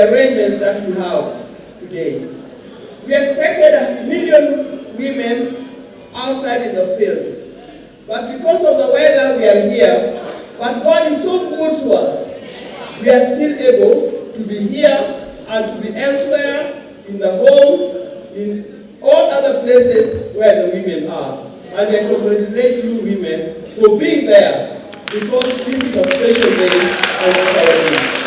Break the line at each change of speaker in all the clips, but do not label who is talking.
the arrangements that we have today. We expected 1 million women outside in the field, but because of the weather we are here, but God is so good to us, we are still able to be here and to be elsewhere in the homes, in all other places where the women are. And I congratulate you women for being there, because this is a special day for us.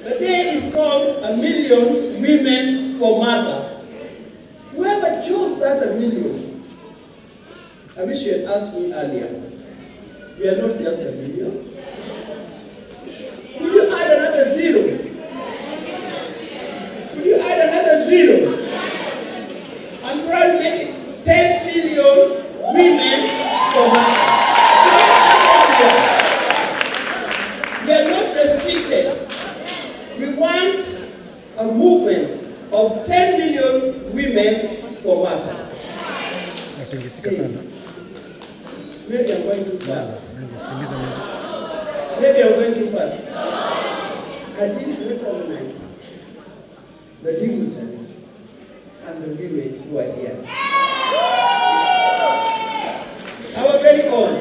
The day is called 1 million women for mother. Whoever chose that 1 million, I wish you had asked me earlier. We are not just 1 million. Could you add another zero? Could you add another zero? And probably make it 10 million women for mother. We are not restricted. We want a movement of 10 million women for mother. Maybe I'm going too fast. Maybe I'm going too fast. I didn't recognize the dignitaries and the women who are here. Our very own,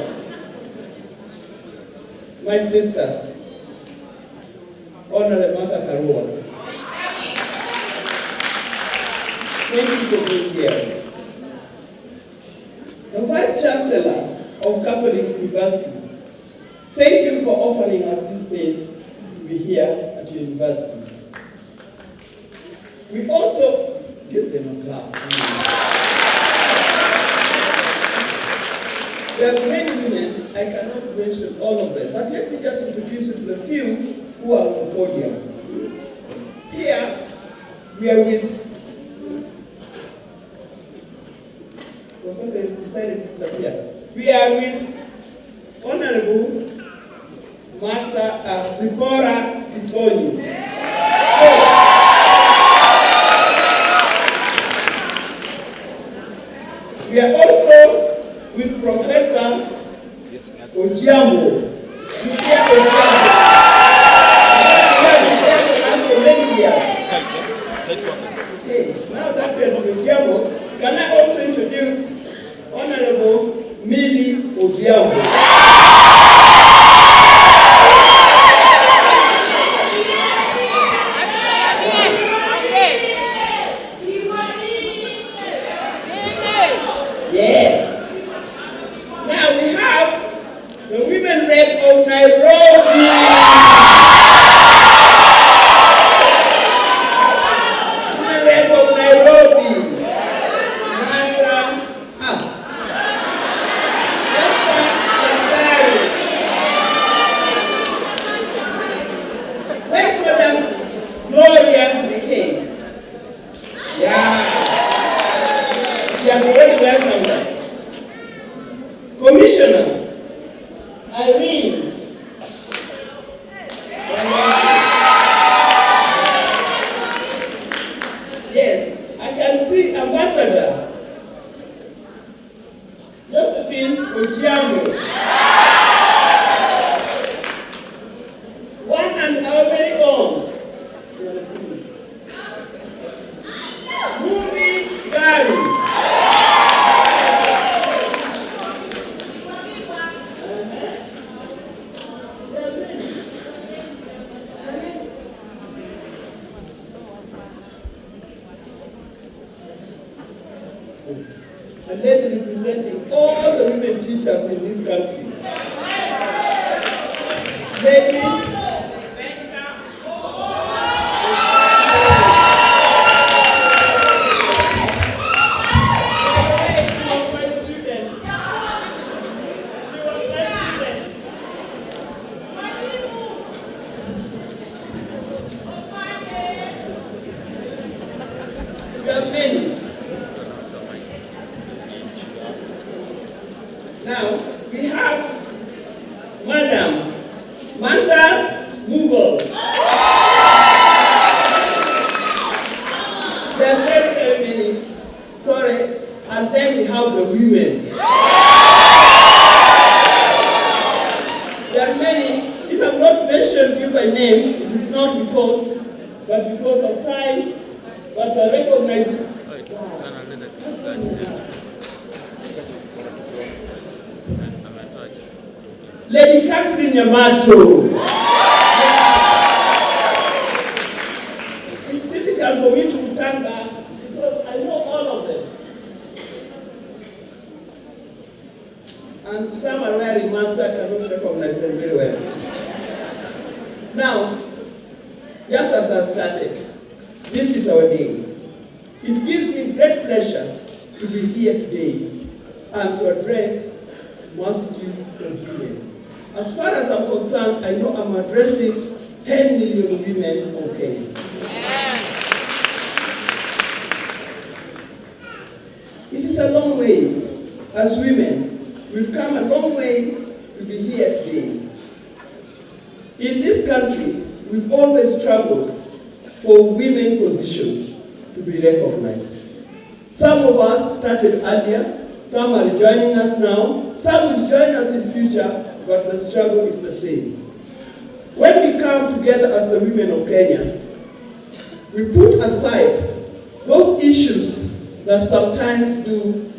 my sister, Honorable Martha Karua. Thank you for being here. The Vice Chancellor of Catholic University, thank you for offering us this space to be here at your university. We also give them a clap. There are many women, I cannot mention all of them, but let me just introduce you to the few who are on the podium. Here, we are with Professor decided to disappear. We are with Honorable Martha Zipporah Kitoni. We are also with Professor Ojiambo. For many years. Okay, now that we are with Ojiambos, can I also introduce Honorable Millie Ojiambo? A lady representing all the women teachers in this country. Lady because of time, but I recognize Lady Catherine Yamato. It's difficult for me to thank her because I know all of them. And some are wearing masks, I cannot recognize them very well. Now, just as I started, this is our day. It gives me great pleasure to be here today and to address a multitude of women. As far as I'm concerned, I know I'm addressing 10 million women of Kenya. It is a long way. As women, we've come a long way to be here today. In this country, we've always struggled for women position to be recognized. Some of us started earlier, some are joining us now, some will join us in future, but the struggle is the same. When we come together as the women of Kenya, we put aside those issues that sometimes do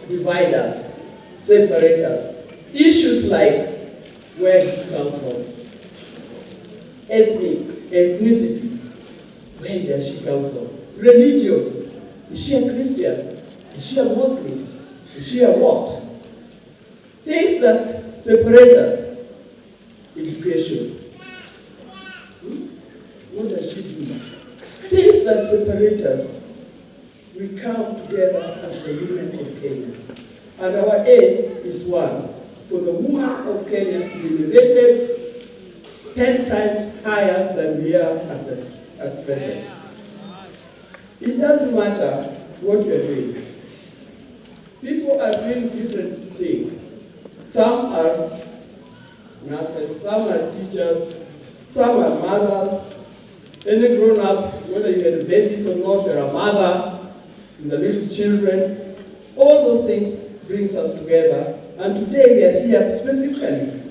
divide us, separate us. Issues like where do you come from? Ethnicity, where does she come from? Religion, is she a Christian? Is she a Muslim? Is she a what? Things that separate us. Education. What does she do? Things that separate us. We come together as the women of Kenya. And our aim is one, for the women of Kenya to be elevated 10 times higher than we are at present. It doesn't matter what we are doing. People are doing different things. Some are nurses, some are teachers, some are mothers. Any grown up, whether you had babies or not, you're a mother to the little children. All those things brings us together. And today we are here specifically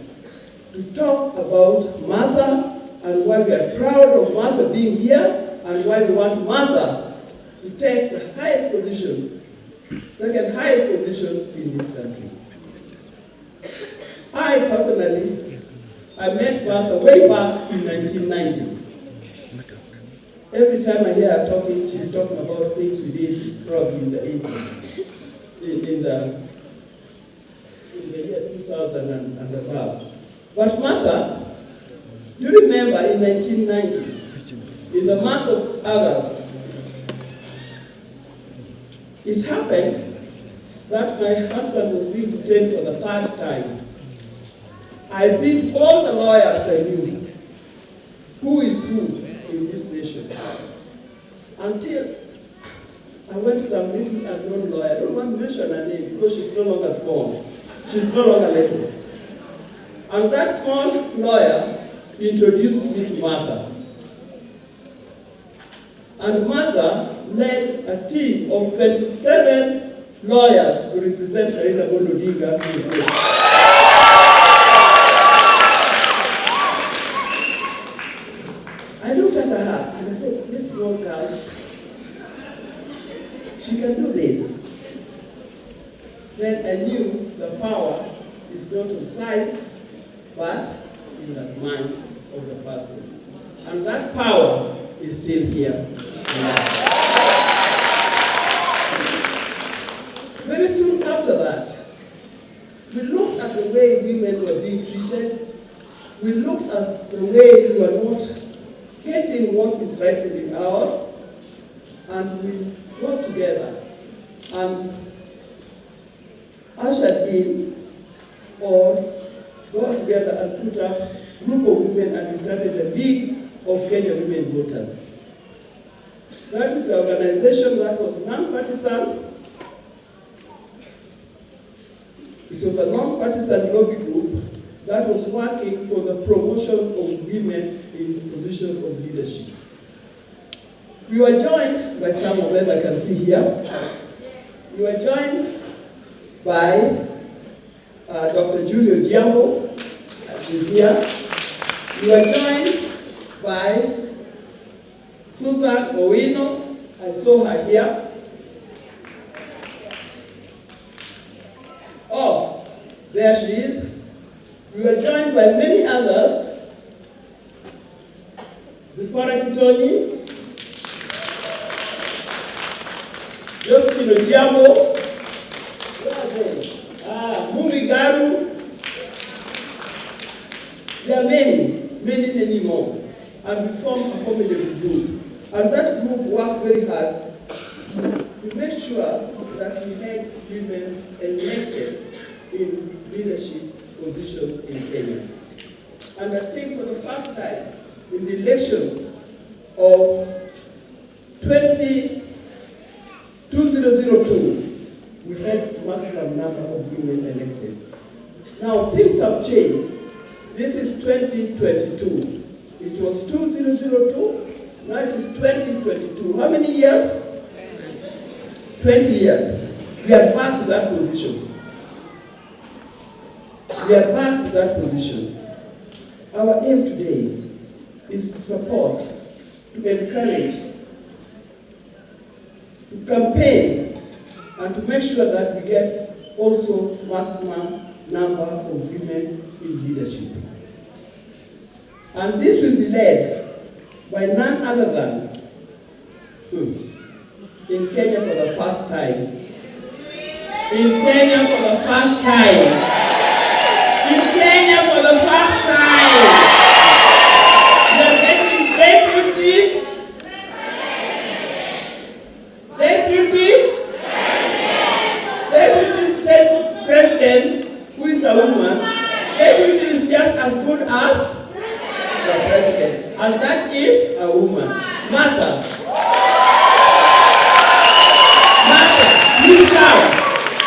to talk about Martha and why we are proud of Martha being here and why we want Martha to take the highest position, second highest position in this country. I personally, I met Martha way back in 1990. Every time I hear her talking, she's talking about things we did probably in the year 2000 and above. But Martha, you remember in 1990, in the month of August, it happened that my husband was being detained for the third time. I beat all the lawyers I knew, who is who in this nation, until I went to some little unknown lawyer. I don't want to mention her name because she's no longer small. She's no longer little. And that small lawyer introduced me to Martha. And Martha led a team of 27 lawyers who represent Raila Amolo Odinga. I looked at her and I said, this small girl, she can do this. Then I knew the power is not in size, but in the mind of the person. And that power is still here. Very soon after that, we looked at the way women were being treated. We looked at the way we were not getting what is rightfully ours. And we got together and ushered in or got together and put up a group of women, and we started the League of Kenya Women Voters. That is the organization that was non-partisan. It was a non-partisan lobby group that was working for the promotion of women in position of leadership. We were joined by some of them I can see here. We were joined by Dr. Julio Giambo, she's here. We were joined by Susan Owino. I saw her here. Oh, there she is. We were joined by many others. Zipora Kitoni, Josephine Ojiambo, Mumi Garu. There are many more. And we formed a formidable group. And that group worked very hard to make sure that we had women elected in leadership positions in Kenya. And I think for the first time in the election of 2002, we had maximum number of women elected. Now things have changed. This is 2022. It was 2002, now it is 2022. How many years? 20 years. We are back to that position. We are back to that position. Our aim today is to support, to encourage, to campaign, and to make sure that we get also maximum number of women in leadership. And this will be led by none other than, in Kenya for the first time. In Kenya for the first time. In Kenya for the first time. We are getting deputy state president who is a woman. Deputy is just as good as the president, and that is a woman. Martha, please come.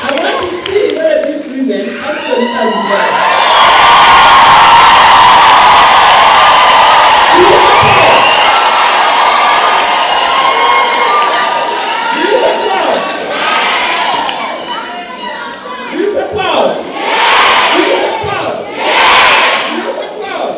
I want to see where these women actually are dressed. Do you support? Do you support? Do you support? Do you support? Do you support?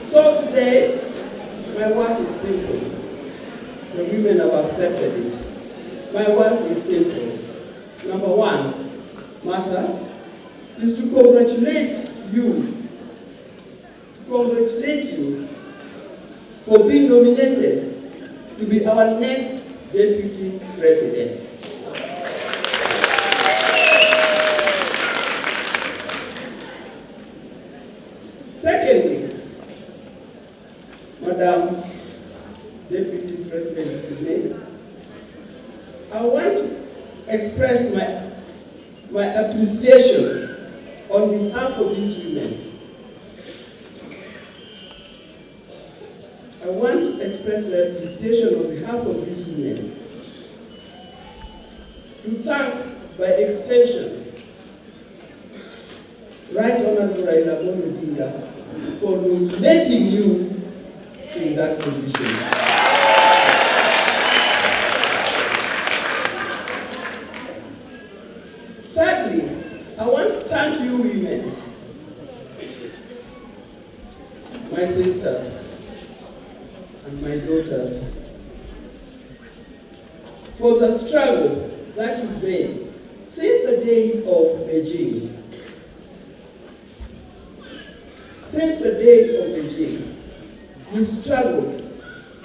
So today, my work is simple. The women have accepted it. My work is simple. Number one, Martha, is to congratulate you for being nominated to be our next deputy president. Secondly, Madam Deputy President Designate, I want to express my appreciation on behalf of these women. I want to express my appreciation on behalf of these women. To thank, by extension, Right Honorable Raila Amolo Odinga for nominating you in that position. Thirdly, I want to thank you women, my sisters and my daughters, for the struggle that you made since the days of Beijing. Since the day of Beijing, we've struggled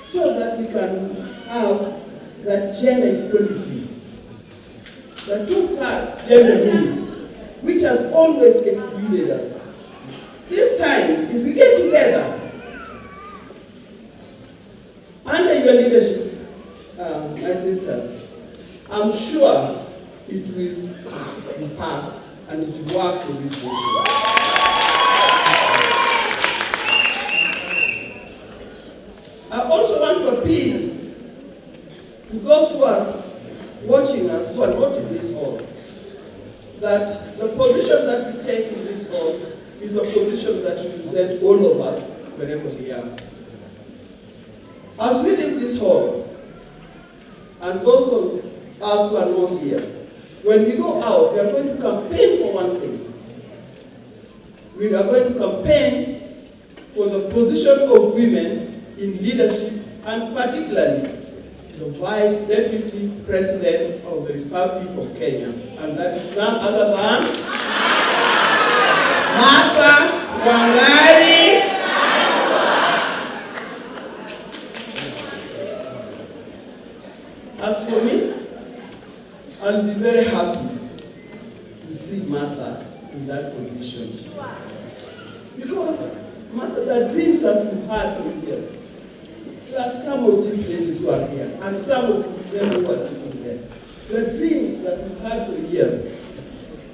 so that we can have that gender equality, the 2/3 gender rule, which has always excluded us. This time, if we get together under your leadership, my sister, I'm sure it will be passed and it will work for this nation. to those who are watching us, who are not in this hall, that the position that we take in this hall is a position that represents all of us wherever we are. As we leave this hall, and those of us who are not here, when we go out, we are going to campaign for one thing. We are going to campaign for the position of women in leadership, and particularly the Vice Deputy President of the Republic of Kenya, and that is none other than Martha Wangari. As for me, I'll be very happy to see Martha in that position. Because Martha, the dreams that we've had for years, there are some of these ladies who are here, and some of them who are sitting there. The dreams that we've had for years,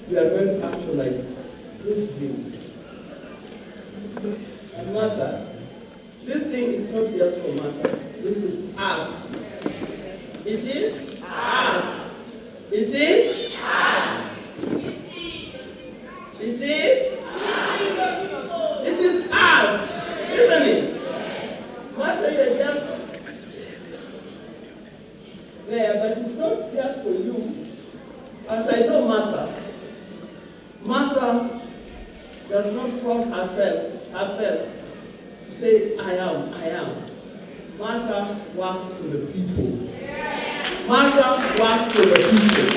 we are going to actualize those dreams. And Martha, this thing is not just for Martha, this is us. It is us. It is us. It is? It is us, isn't it? Martha, you are just there, but it's not just for you. As I know Martha does not front herself to say, I am. Martha works for the people. Martha works for the people.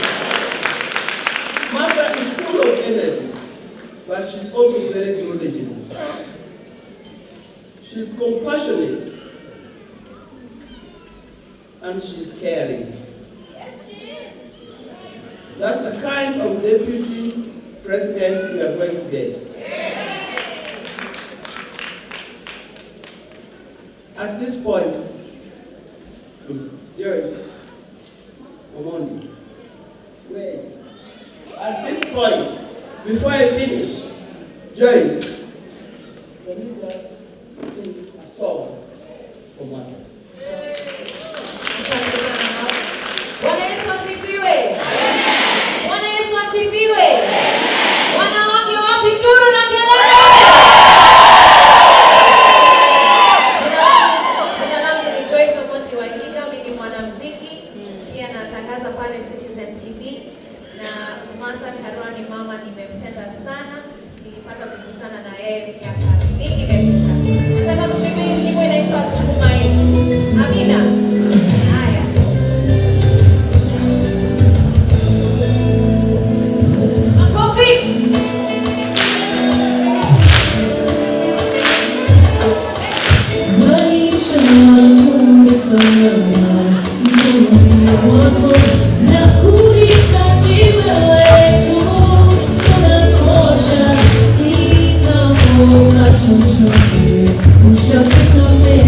Martha is full of energy, but she's also very knowledgeable. She's compassionate, and she's caring.
Yes, she is.
That's the kind of deputy president we are going to get.
Yes.
At this point, Joyce, Omondi, wait. At this point, before I finish, Joyce, can you just sing a song for Martha?
Bwana Yesu asifiwe. Bwana Yesu asifiwe. Wanawake wapi nduru na kelele? Jina langu ni Joyce Omondi Wanyiga, mimi ni mwanamuziki. Pia natangaza pale Citizen TV, na Martha Karwani mama nimempenda sana. Nilipata kukutana na yeye miaka mingi imepita. Nataka kuimba nyimbo inaitwa Tumaini. Amina. Haya. Makofi.
Maisha yangu ni salama, mkononi mwako na kuhitaji wewe tu, unatosha, sitaogopa chochote, ushafika mbele.